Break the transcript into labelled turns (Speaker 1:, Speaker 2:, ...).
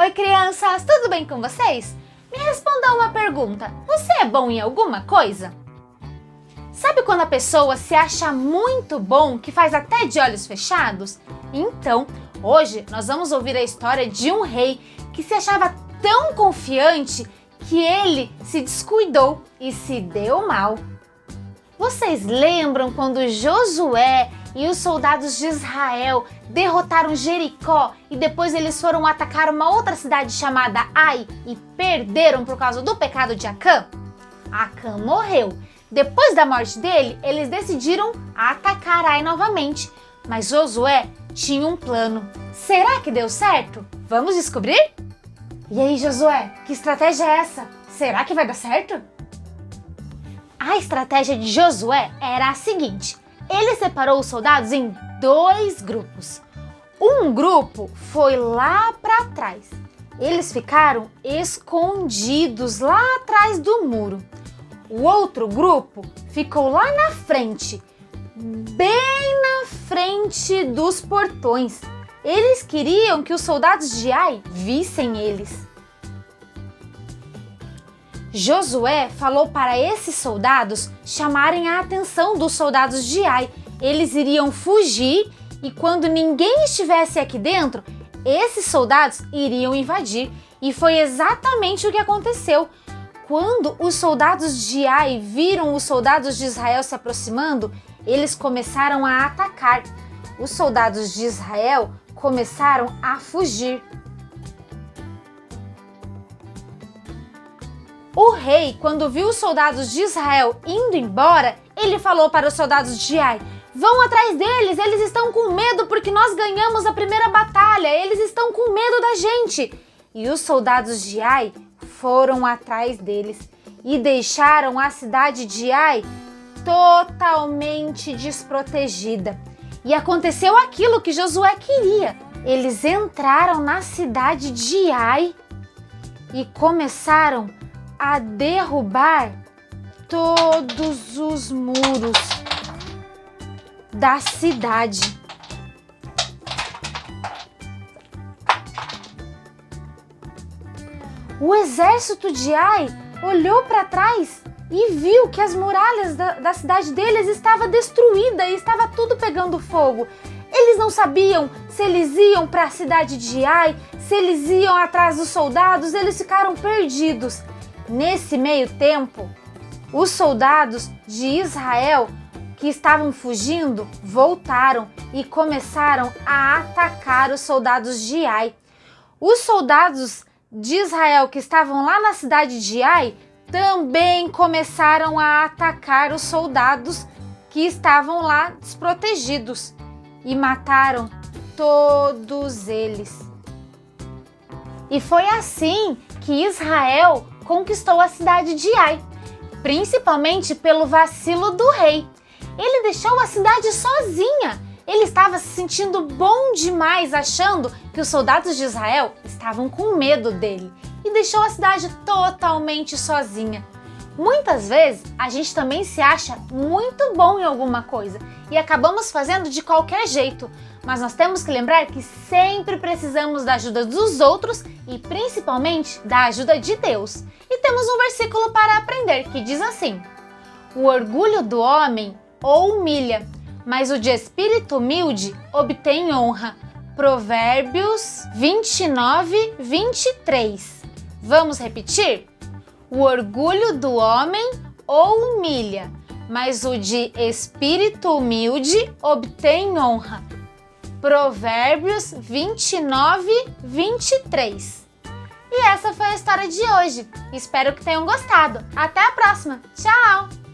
Speaker 1: Oi, crianças, tudo bem com vocês? Me responda uma pergunta: você é bom em alguma coisa? Sabe quando a pessoa se acha muito bom, que faz até de olhos fechados? Então, hoje nós vamos ouvir a história de um rei que se achava tão confiante que ele se descuidou e se deu mal. Vocês lembram quando Josué e os soldados de Israel derrotaram Jericó e depois eles foram atacar uma outra cidade chamada Ai e perderam por causa do pecado de Acã? Acã morreu. Depois da morte dele, eles decidiram atacar Ai novamente, mas Josué tinha um plano. Será que deu certo? Vamos descobrir? E aí, Josué, que estratégia é essa? Será que vai dar certo? A estratégia de Josué era a seguinte: ele separou os soldados em dois grupos. Um grupo foi lá para trás. Eles ficaram escondidos lá atrás do muro. O outro grupo ficou lá na frente, bem na frente dos portões. Eles queriam que os soldados de Ai vissem eles. Josué falou para esses soldados chamarem a atenção dos soldados de Ai. Eles iriam fugir e quando ninguém estivesse aqui dentro, esses soldados iriam invadir. E foi exatamente o que aconteceu. Quando os soldados de Ai viram os soldados de Israel se aproximando, eles começaram a atacar. Os soldados de Israel começaram a fugir. O rei, quando viu os soldados de Israel indo embora, ele falou para os soldados de Ai: vão atrás deles, eles estão com medo porque nós ganhamos a primeira batalha, eles estão com medo da gente. E os soldados de Ai foram atrás deles e deixaram a cidade de Ai totalmente desprotegida. E aconteceu aquilo que Josué queria. Eles entraram na cidade de Ai e começaram a derrubar todos os muros da cidade. O exército de Ai olhou para trás e viu que as muralhas da cidade deles estavam destruídas e estava tudo pegando fogo. Eles não sabiam se eles iam para a cidade de Ai, se eles iam atrás dos soldados, eles ficaram perdidos. Nesse meio tempo, os soldados de Israel que estavam fugindo voltaram e começaram a atacar os soldados de Ai. Os soldados de Israel que estavam lá na cidade de Ai também começaram a atacar os soldados que estavam lá desprotegidos e mataram todos eles. E foi assim que Israel conquistou a cidade de Ai, principalmente pelo vacilo do rei. Ele deixou a cidade sozinha. Ele estava se sentindo bom demais, achando que os soldados de Israel estavam com medo dele e deixou a cidade totalmente sozinha. Muitas vezes a gente também se acha muito bom em alguma coisa e acabamos fazendo de qualquer jeito, mas nós temos que lembrar que sempre precisamos da ajuda dos outros e principalmente da ajuda de Deus. E temos um versículo para aprender que diz assim: o orgulho do homem o humilha, mas o de espírito humilde obtém honra. Provérbios 29:23. Vamos repetir? O orgulho do homem o humilha, mas o de espírito humilde obtém honra. Provérbios 29:23. E essa foi a história de hoje. Espero que tenham gostado. Até a próxima. Tchau!